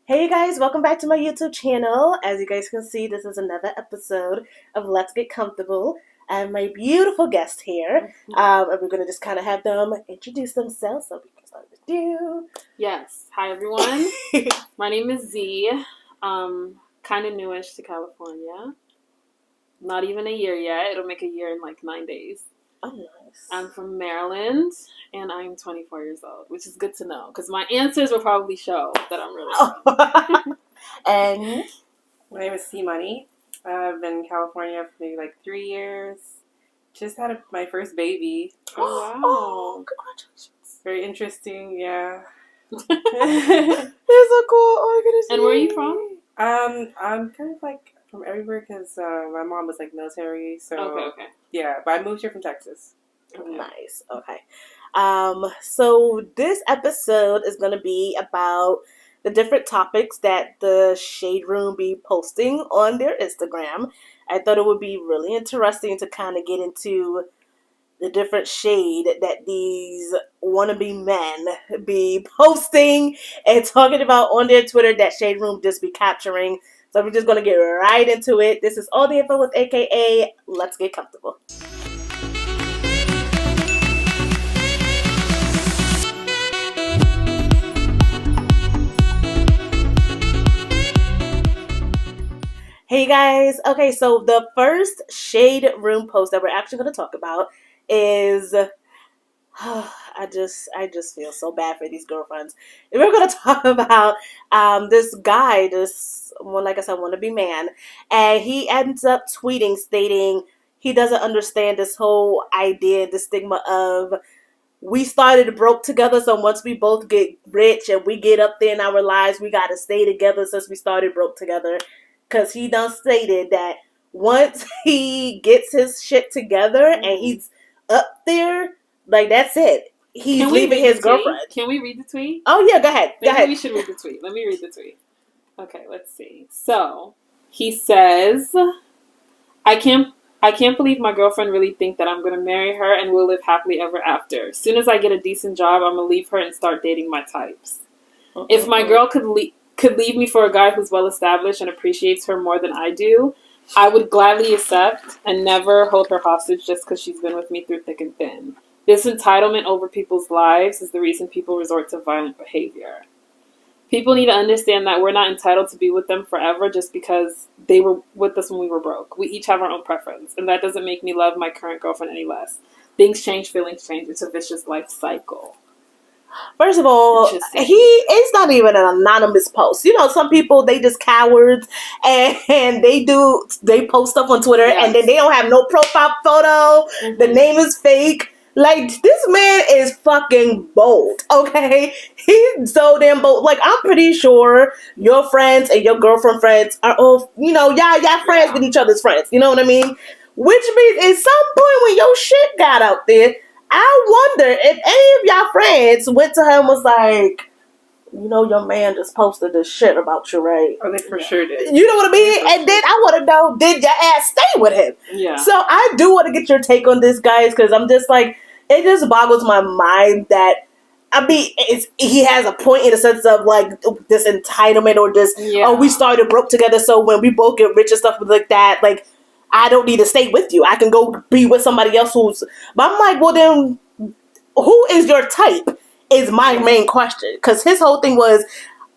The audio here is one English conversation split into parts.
Hey guys, welcome back to my YouTube channel. As you guys can see, this is another episode of Let's Get Comfortable. I have my beautiful guest here, and we're going to just kind of have them introduce themselves so we can start with you. Yes. Hi, everyone. My name is Z. Kind of newish to California. Not even a year yet. It'll make a year in like 9 days. Oh, nice. I'm from Maryland, and I'm 24 years old, which is good to know because my answers will probably show that I'm really old. And my name is C Money. I've been in California for maybe like 3 years. Just had my first baby. Oh, wow. Oh, congratulations. Very interesting, yeah. It's a cool organization. And where are you from? I'm kind of like from everywhere because my mom was like military, so Okay. yeah. But I moved here from Texas. Okay. Nice. Okay. So this episode is going to be about the different topics that the Shade Room be posting on their Instagram. I thought it would be really interesting to kind of get into the different shade that these wannabe men be posting and talking about on their Twitter that Shade Room just be capturing. So we're just going to get right into it. This is all the info with aka Let's Get Comfortable. Hey guys, okay, so the first Shade Room post that we're actually going to talk about is, I just feel so bad for these girlfriends. And we're going to talk about this guy, this one, like I said, wannabe man, and he ends up tweeting stating he doesn't understand this whole idea, the stigma of we started broke together, so once we both get rich and we get up there in our lives, we got to stay together since we started broke together. Because he done stated that once he gets his shit together and he's up there, like, that's it. He's leaving his girlfriend. Can we read the tweet? Oh, yeah, go ahead. Maybe we should read the tweet. Let me read the tweet. Okay, let's see. So, he says, I can't believe my girlfriend really think that I'm going to marry her and we'll live happily ever after. As soon as I get a decent job, I'm going to leave her and start dating my types. If my girl could leave me for a guy who's well established and appreciates her more than I do, I would gladly accept and never hold her hostage just because she's been with me through thick and thin. This entitlement over people's lives is the reason people resort to violent behavior. People need to understand that we're not entitled to be with them forever just because they were with us when we were broke. We each have our own preference, and that doesn't make me love my current girlfriend any less. Things change, feelings change. It's a vicious life cycle. First of all, it's not even an anonymous post. You know, some people, they just cowards and they post stuff on Twitter and then they don't have no profile photo. The name is fake. Like, this man is fucking bold, okay? He's so damn bold. Like, I'm pretty sure your friends and your girlfriend friends are all, you know, y'all friends with each other's friends. You know what I mean? Which means at some point when your shit got out there, I wonder if any of y'all friends went to her and was like, you know, your man just posted this shit about you, right? Oh, they for sure did. You know what I mean? And then I want to know, did your ass stay with him? Yeah. So I do want to get your take on this, guys, because I'm just like, it just boggles my mind that, I mean, he has a point in the sense of, like, this entitlement or this, oh, we started broke together, so when we both get rich and stuff like that, like, I don't need to stay with you. I can go be with somebody else who's... But I'm like, well, then, who is your type is my main question. Because his whole thing was,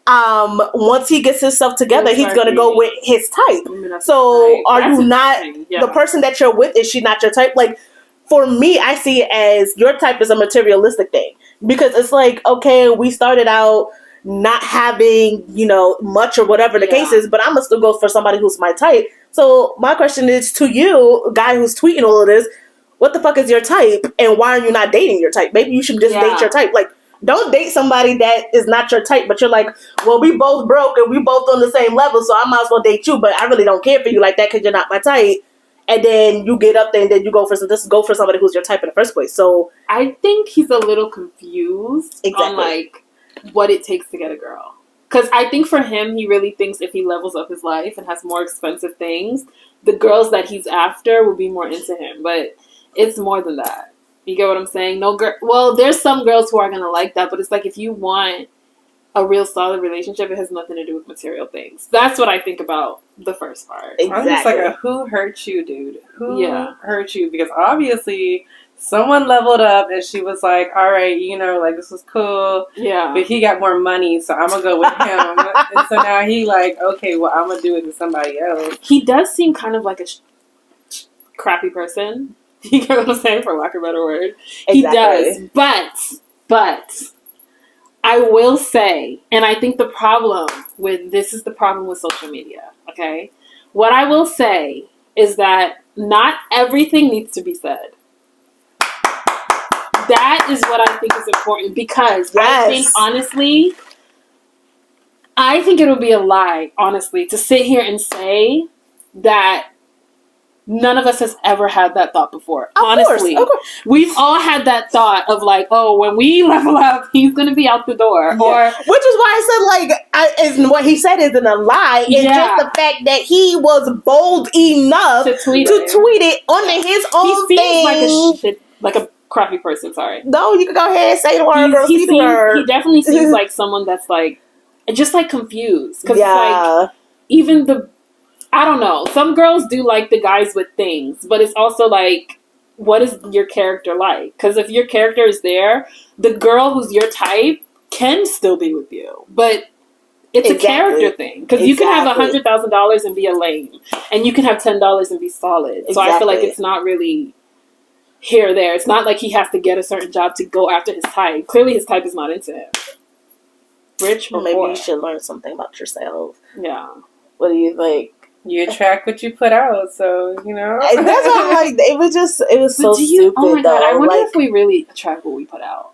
once he gets himself together, he's going to go with his type. So are you not... The person that you're with, is she not your type? Like, for me, I see it as your type is a materialistic thing. Because it's like, okay, we started out not having, you know, much or whatever the case is, but I'm going to still go for somebody who's my type. So my question is to you, guy who's tweeting all of this, what the fuck is your type and why are you not dating your type? Maybe you should just date your type. Like, don't date somebody that is not your type, but you're like, well, we both broke and we both on the same level, so I might as well date you, but I really don't care for you like that because you're not my type. And then you get up there and then you go for somebody who's your type in the first place. So I think he's a little confused on, like, what it takes to get a girl. Because I think for him, he really thinks if he levels up his life and has more expensive things, the girls that he's after will be more into him. But it's more than that. You get what I'm saying? Well, there's some girls who are going to like that, but it's like if you want a real solid relationship, it has nothing to do with material things. That's what I think about the first part. Exactly. I'm just like, who hurt you, dude? Who hurt you? Because obviously someone leveled up and she was like, all right, you know, like, this was cool. Yeah. But he got more money, so I'm going to go with him. And so now he like, okay, well, I'm going to do it to somebody else. He does seem kind of like a crappy person. You get what I'm saying, for lack of a better word. Exactly. He does. But I will say, and I think the problem with this is the problem with social media, okay? What I will say is that not everything needs to be said. That is what I think is important, because I think, honestly, I think it would be a lie, honestly, to sit here and say that none of us has ever had that thought before. Honestly, we've all had that thought of like, oh, when we level up, he's going to be out the door. Yeah. Or which is why I said, like, what he said isn't a lie. It's just the fact that he was bold enough to tweet it on his own thing. He seems like a crappy person. Sorry. No, you can go ahead and say the word, girl. He definitely seems like someone that's like, just like confused. Because like, even I don't know. Some girls do like the guys with things, but it's also like, what is your character like? Because if your character is there, the girl who's your type can still be with you. But it's a character thing. Because you can have $100,000 and be a lame, and you can have $10 and be solid. So I feel like it's not really here or there. It's not like he has to get a certain job to go after his type. Clearly his type is not into him. Rich or maybe poor. you should learn something about yourself. Yeah. What do you think? You attract what you put out, so, you know. That's what I'm like. It was so stupid, oh my God, though. I wonder if we really attract what we put out.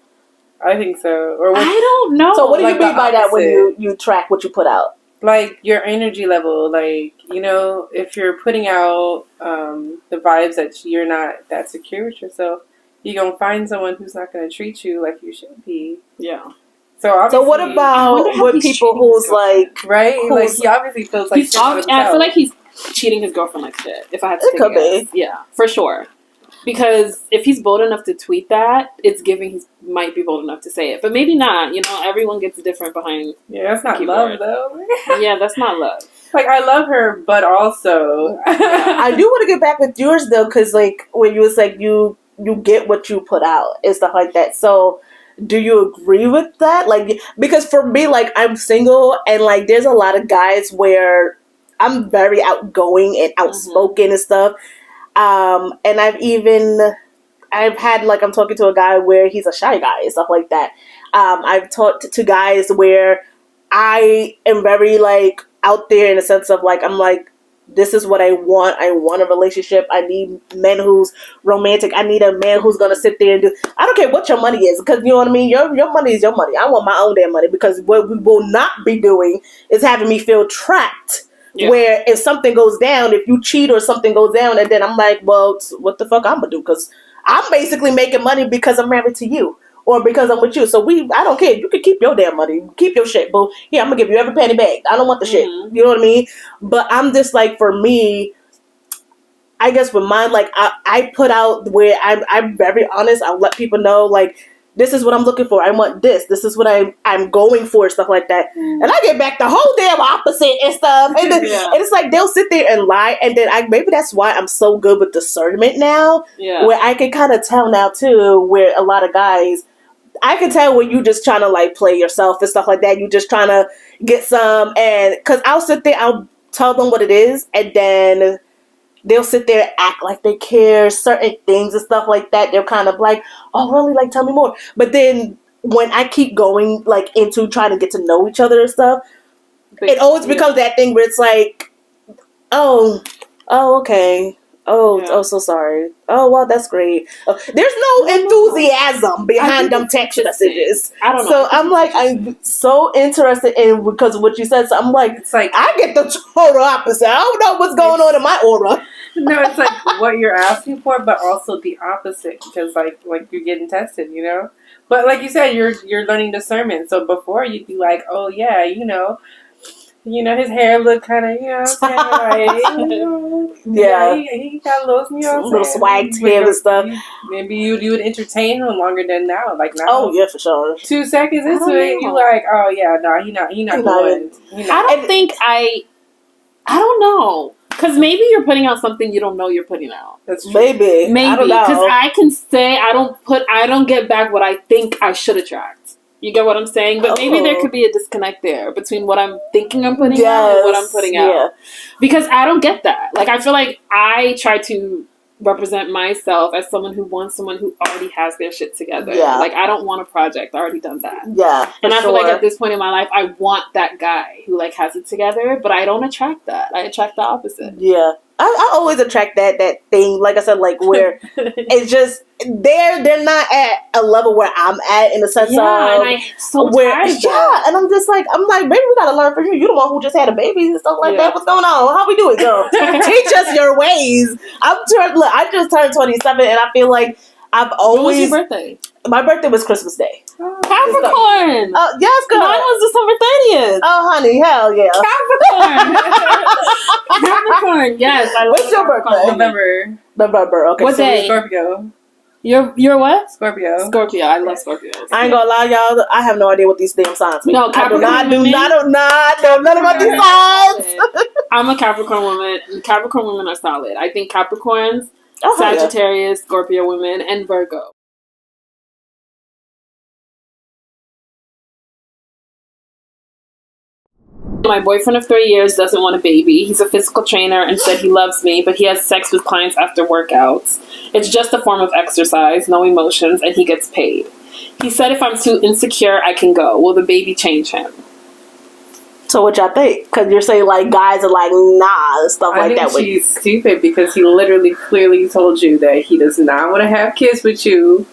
I think so. Or I don't know. So what do you mean by that when you track what you put out? Like, your energy level. Like, you know, if you're putting out the vibes that you're not that secure with yourself, you're going to find someone who's not going to treat you like you should be. Yeah. So what about with people who's like... Right? Like, he obviously feels like... I feel like he's cheating his girlfriend like shit, if I had to take a guess. Yeah, for sure. Because if he's bold enough to tweet that, it's giving he might be bold enough to say it. But maybe not. You know, everyone gets different behind... Yeah, that's not love, though. Yeah, that's not love. Like, I love her, but also... I do want to get back with yours, though, because, like, when you was like, you get what you put out and stuff like that. So... do you agree with that? Like, because for me, like, I'm single, and like, there's a lot of guys where I'm very outgoing and outspoken and stuff. And I've had, like, I'm talking to a guy where he's a shy guy and stuff like that. I've talked to guys where I am very, like, out there in the sense of, like, I'm like, this is what I want. I want a relationship. I need men who's romantic. I need a man who's going to sit there and do... I don't care what your money is, because, you know what I mean? Your money is your money. I want my own damn money, because what we will not be doing is having me feel trapped. Yeah. Where if something goes down, if you cheat or something goes down, and then I'm like, well, what the fuck I'm going to do? Because I'm basically making money because I'm married to you. Or because I'm with you. So I don't care. You can keep your damn money. Keep your shit, boo. Yeah, I'm going to give you every penny back. I don't want the shit. You know what I mean? But I'm just like, for me, I guess with mine, like, I put out where I'm very honest. I'll let people know, like, this is what I'm looking for. I want this. This is what I'm going for, stuff like that. And I get back the whole damn opposite and stuff. And, then, and it's like, they'll sit there and lie. And then maybe that's why I'm so good with discernment now. Yeah. Where I can kind of tell now, too, where a lot of guys... I can tell when you just trying to, like, play yourself and stuff like that. You just trying to get some, and because I'll sit there, I'll tell them what it is, and then they'll sit there and act like they care certain things and stuff like that. They're kind of like, oh, really? Like, tell me more. But then when I keep going, like, into trying to get to know each other and stuff, it always becomes that thing where it's like, oh, okay. Oh, so sorry. Oh, well, that's great. There's no enthusiasm behind them text messages. I don't know. So I'm like, I'm so interested in, because of what you said. So I'm like, it's like, I get the total opposite. I don't know what's going on in my aura. No, it's like what you're asking for, but also the opposite, because like you're getting tested, you know. But like you said, you're learning discernment. So before you'd be like, oh yeah, you know, You know, his hair looked kind of, you know, yeah. He got a little, you know, little swag to him and stuff. Maybe you would entertain him longer than now. Like now. Oh yeah, for sure. 2 seconds into it, you like, oh yeah, no, he not going. I don't know. Because maybe you're putting out something you don't know you're putting out. That's true. Maybe. Because I can say I don't get back what I think I should attract. You get what I'm saying? But maybe there could be a disconnect there between what I'm thinking I'm putting out and what I'm putting out. Because I don't get that. Like, I feel like I try to represent myself as someone who wants someone who already has their shit together. Yeah. Like, I don't want a project. I already done that. Yeah. And I feel like at this point in my life, I want that guy who, like, has it together, but I don't attract that. I attract the opposite. Yeah. I always attract that thing, like I said, like where it's just they're not at a level where I'm at in the sense of and I'm so tired of that. And I'm like, maybe we gotta learn from you. You're the one who just had a baby and stuff like that. What's going on? How we doing, girl? Teach us your ways. I just turned 27 and I feel like I've always. When was your birthday? My birthday was Christmas Day. Capricorn. Yes, girl. Mine was December 30th. Oh, honey, hell yeah. Capricorn. Capricorn. Yes. What's your birthday? November. Okay. What day? Scorpio. You're what? Scorpio. I love Scorpios. I ain't gonna lie, y'all. I have no idea what these damn signs mean. No, Capricorn. I do not know none about these signs. I'm a Capricorn woman. Capricorn women are solid. I think Capricorns, Oh, Sagittarius, Scorpio women, and Virgo. My boyfriend of 3 years doesn't want a baby. He's a physical trainer and said he loves me, but he has sex with clients after workouts. It's just a form of exercise, no emotions, and he gets paid. He said if I'm too insecure, I can go. Will the baby change him? So what y'all think? Because you're saying like guys are like nah and stuff like that. I think she's stupid because he literally clearly told you that he does not want to have kids with you.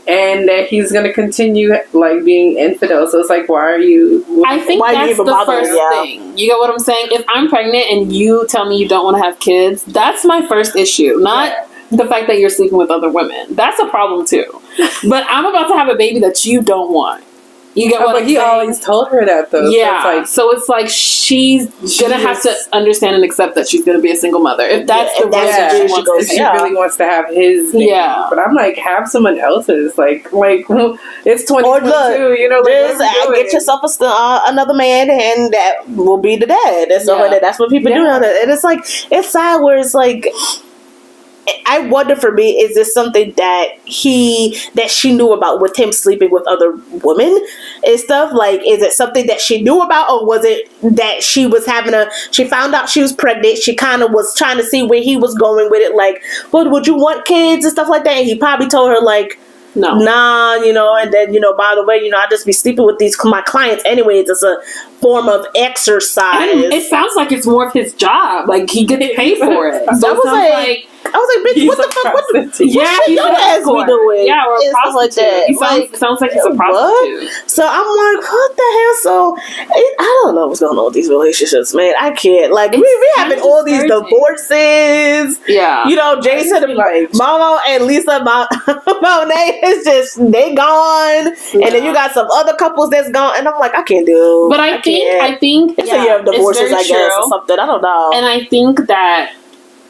And that he's going to continue, like, being infidel. So it's like, why are you... I think that's the first thing. You get what I'm saying? If I'm pregnant and you tell me you don't want to have kids, that's my first issue. Not the fact that you're sleeping with other women. That's a problem, too. But I'm about to have a baby that you don't want. You get what I'm saying? He always told her that, though. Yeah. So it's like she's going to have to understand and accept that she's going to be a single mother. If that's the reason she wants to. She really wants to have his name. Yeah. But I'm like, have someone else's. Like it's 2022, you know? Like, get yourself another man and that will be the dad. And so that's what people do now. And it's like, it's sad where it's like... I wonder for me, is this something that she knew about with him sleeping with other women and stuff? Like, is it something that she knew about, or was it that she was she found out she was pregnant, she kind of was trying to see where he was going with it, like, well, would you want kids and stuff like that? And he probably told her like, no, nah, you know, and then, you know, by the way, you know, I just be sleeping with my clients anyways. It's a form of exercise. And it sounds like it's more of his job. Like, he gets paid for it. So I was like, bitch, what the fuck? What your ass be doing? Yeah, or a prostitute. Like that. He sounds like he's a prostitute. So I'm like, what the hell? So I don't know what's going on with these relationships, man. I can't. Like, we having all these divorces. Yeah. You know, Jason and Momo and Lisa Monet is just, they gone. Yeah. And then you got some other couples that's gone. And I'm like, I can't do. But I think it's a year of divorces, I guess, or something. I don't know. And I think that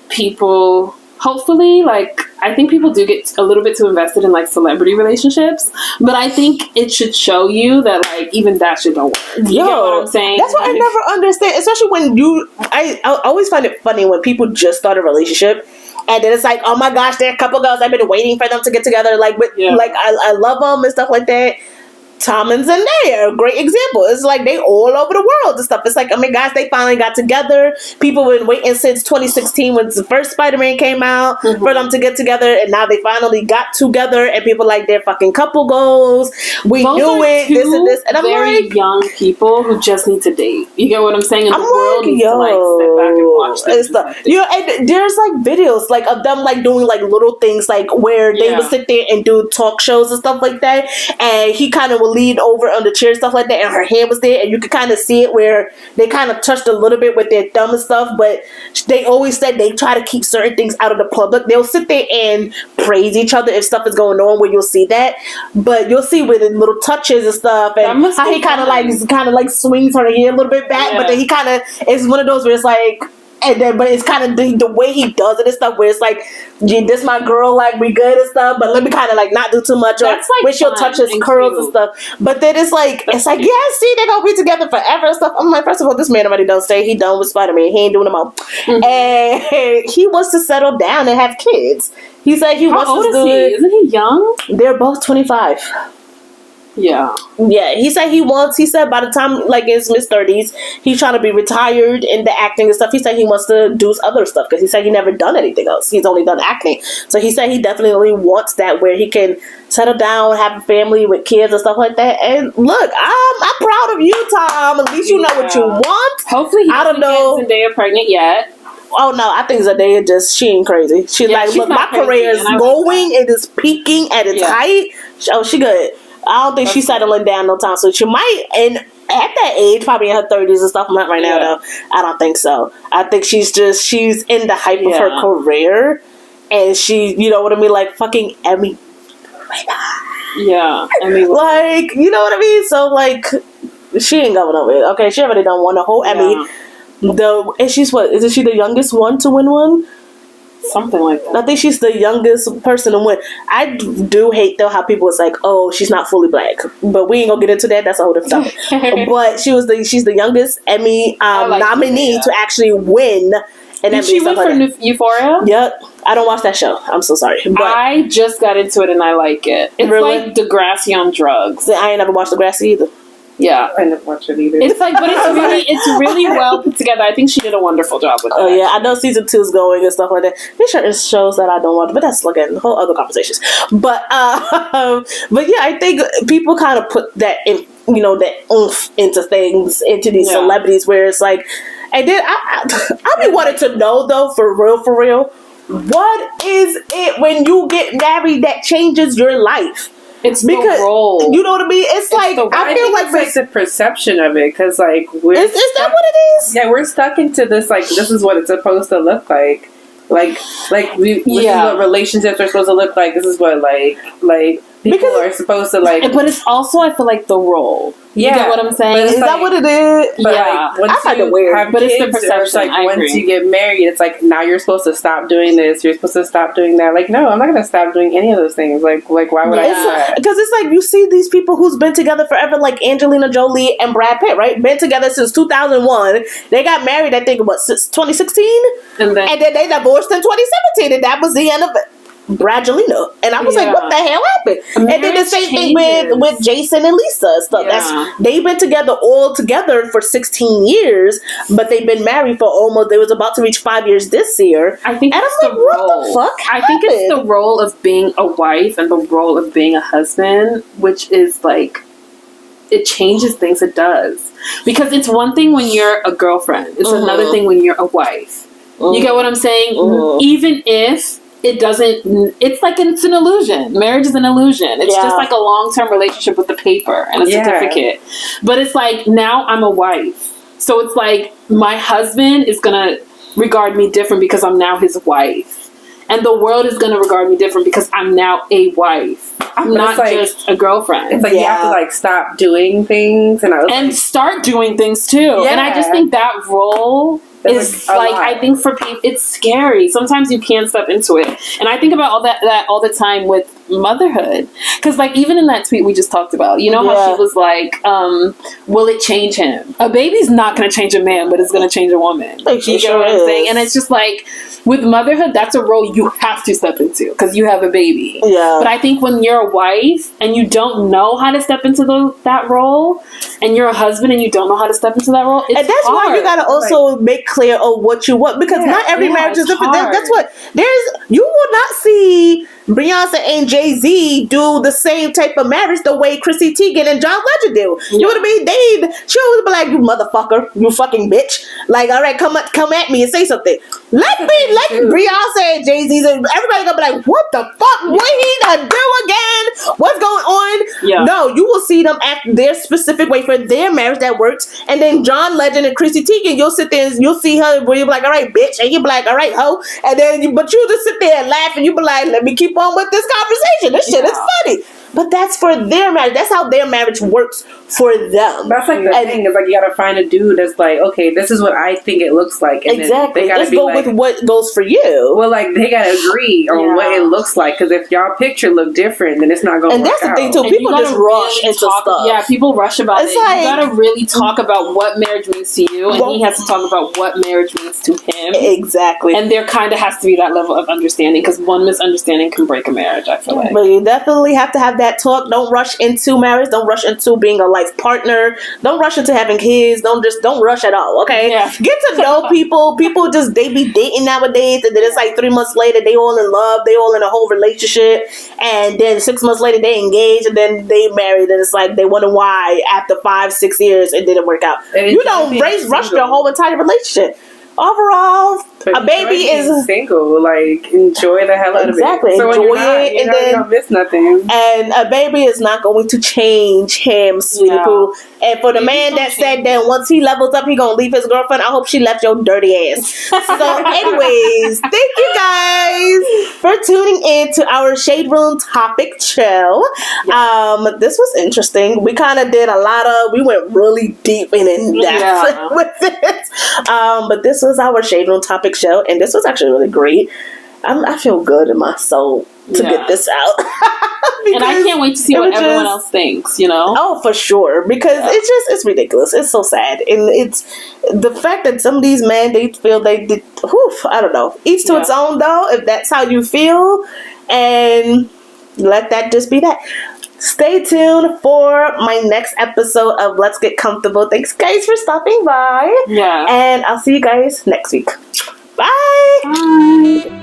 people... Hopefully, like, I think people do get a little bit too invested in, like, celebrity relationships. But I think it should show you that, like, even that shit don't work. You get what I'm saying? That's what I never understand. Especially when I always find it funny when people just start a relationship. And then it's like, oh my gosh, there are a couple girls I've been waiting for them to get together. Like, like I love them and stuff like that. Tom and Zendaya, a great example. It's like they all over the world and stuff. It's like, I mean, guys, they finally got together. People have been waiting since 2016 when the first Spider-Man came out for them to get together, and now they finally got together. And people like their fucking couple goals. We knew it. This and this, and I'm very like, young people who just need to date. You get what I'm saying? And the world needs to like step back and watch them. Stuff. You know, and there's like videos like of them like doing like little things like where they would sit there and do talk shows and stuff like that, and he kind of will leaned over on the chair and stuff like that, and her hand was there, and you could kind of see it where they kind of touched a little bit with their thumb and stuff, but they always said they try to keep certain things out of the public. They'll sit there and praise each other if stuff is going on where you'll see that, but you'll see with the little touches and stuff, and how he kind of like swings her hair a little bit back, but then he kind of, it's one of those where it's like, and then, but it's kind of the way he does it and stuff, where it's like, this my girl, like, we good and stuff, but let me kind of like not do too much. That's or like when she'll touch his curls and stuff. But then it's like, yeah, see, they're gonna be together forever and stuff. I'm like, first of all, this man already done say he done with Spider-Man. He ain't doing them all. And he wants to settle down and have kids. He said he wants to do it. Isn't he young? They're both 25. Yeah. He said by the time, like, in his mid-30s, he's trying to be retired in the acting and stuff. He said he wants to do other stuff, because he said he never done anything else. He's only done acting. So he said he definitely wants that, where he can settle down, have a family with kids and stuff like that. And look, I'm proud of you, Tom. At least you know what you want. Hopefully he doesn't get Zendaya pregnant yet. Oh no, I think Zendaya she ain't crazy. She's like, look, my career is going, it is peaking at its height. Oh, she good. I don't think she's settling down no time soon. She might, and at that age, probably in her 30s and stuff. Not right now, though. I don't think so. I think she's in the hype of her career, and she, you know what I mean, like fucking Emmy. Yeah, Emmy. Like, you know what I mean. So like, she ain't going over it. Okay, she already done won a whole Emmy. And she's isn't she the youngest one to win one? Something like that. I think she's the youngest person to win. I do hate though how people was like, oh, she's not fully black, but we ain't gonna get into that. That's a whole different topic. But she's the youngest Emmy nominee to actually win. And did she win for Euphoria? Yep. I don't watch that show. I'm so sorry. But I just got into it and I like it. It's like Degrassi on drugs. See, I ain't never watched Degrassi either. Yeah, I didn't watch it either. It's like, but it's really well put together. I think she did a wonderful job with that. Oh yeah, I know season 2 is going and stuff like that. There's certain shows that I don't watch, but that's like a whole other conversations. But yeah, I think people kind of put that in, you know, that oomph into things, into these celebrities, where it's like, and then I be wanting to know though, for real, what is it when you get married that changes your life? It's because the role. You know what I mean. It's like I feel like it's like the perception of it, because like is that what it is? Yeah, we're stuck into this. Like, this is what it's supposed to look like. This is what relationships are supposed to look like. This is what like people are supposed to like. But it's also, I feel like, the role. You get what I'm saying? Is that what it is? But like, once I find it weird. Have kids, it's the perception. It's like once you get married, it's like now you're supposed to stop doing this. You're supposed to stop doing that. Like, no, I'm not gonna stop doing any of those things. Like why would I do that? Because it's like you see these people who's been together forever, like Angelina Jolie and Brad Pitt, right? Been together since 2001. They got married, I think, 2016, and then they divorced in 2017, and that was the end of it. Bradgelina. And I was like, what the hell happened? And then the same thing with Jason and Lisa and stuff. They've been together all together for 16 years, but they've been married for they was about to reach 5 years this year. I think and it's I'm like, what the fuck happened? I think it's the role of being a wife and the role of being a husband, which is like, it changes things. It does. Because it's one thing when you're a girlfriend. It's another thing when you're a wife. You get what I'm saying? Even if it doesn't, it's like it's an illusion. Marriage is an illusion. It's just like a long-term relationship with the paper and a certificate. But it's like, now I'm a wife. So it's like, my husband is going to regard me different because I'm now his wife. And the world is going to regard me different because I'm now a wife. I'm not just a girlfriend. It's like you have to like stop doing things and start doing things too. Yeah. And I just think that role is like I think for people it's scary. Sometimes you can't step into it, and I think about all that all the time with motherhood, because like even in that tweet we just talked about, you know how she was like, will it change him? A baby's not going to change a man, but it's going to change a woman. Like, you get what I'm saying? And it's just like with motherhood, that's a role you have to step into because you have a baby. But I think when you're a wife and you don't know how to step into that role, and you're a husband and you don't know how to step into that role, it's and that's hard. Why you gotta also make clear what you want, because not every marriage is different. That's what you will not see Beyonce and Jay-Z do the same type of marriage the way Chrissy Teigen and John Legend do. You know what I mean? She always be like, you motherfucker, you fucking bitch. Like, all right, come at me and say something. Let Beyonce and Jay-Z and everybody gonna be like, what the fuck? What he done do again? What's going on? No, you will see them act their specific way for their marriage that works. And then John Legend and Chrissy Teigen, you'll sit there and you'll see her where you'll be like, all right, bitch. And you'll be like, all right, ho. And then, but you'll just sit there and laugh and you'll be like, let me keep on with this conversation. This shit is funny. But that's for their marriage. That's how their marriage works for them. That's like the thing is like you gotta find a dude that's like, okay, this is what I think it looks like. And exactly. They gotta Let's go like, with what goes for you. Well, like they gotta agree on what it looks like. Because if y'all picture look different, then it's not gonna. And work that's the out. thing too. And people just rush into stuff. Yeah, people rush about it's it. Like, you gotta really talk about what marriage means to you, and he has to talk about what marriage means to him. Exactly. And there kind of has to be that level of understanding because one misunderstanding can break a marriage. I feel like. But you definitely have to have that talk. Don't rush into marriage. Don't rush into being a life partner. Don't rush into having kids. Don't rush at all. Okay. Yeah. Get to know people. People just they be dating nowadays, and then it's like 3 months later they all in love. They all in a whole relationship, and then 6 months later they engage, and then they married, and it's like they wonder why after 5-6 years it didn't work out. You don't rush your whole entire relationship. Overall, a baby is single. Like enjoy the hell out of it. Exactly, So enjoy it, and then you don't miss nothing. And a baby is not going to change him, sweetie poo. And for the man that said that once he levels up, he gonna leave his girlfriend, I hope she left your dirty ass. So, anyways, thank you guys for tuning in to our Shade Room topic show. This was interesting. We kind of did we went really deep and in depth with it. But this was our Shade Room topic show, and this was actually really great. I feel good in my soul to get this out. And I can't wait to see what everyone else thinks, you know? Oh, for sure. Because it's ridiculous. It's so sad. And it's the fact that some of these men, they feel they did, I don't know. Each to its own, though, if that's how you feel. And let that just be that. Stay tuned for my next episode of Let's Get Comfortable. Thanks, guys, for stopping by. Yeah. And I'll see you guys next week. Bye. Bye.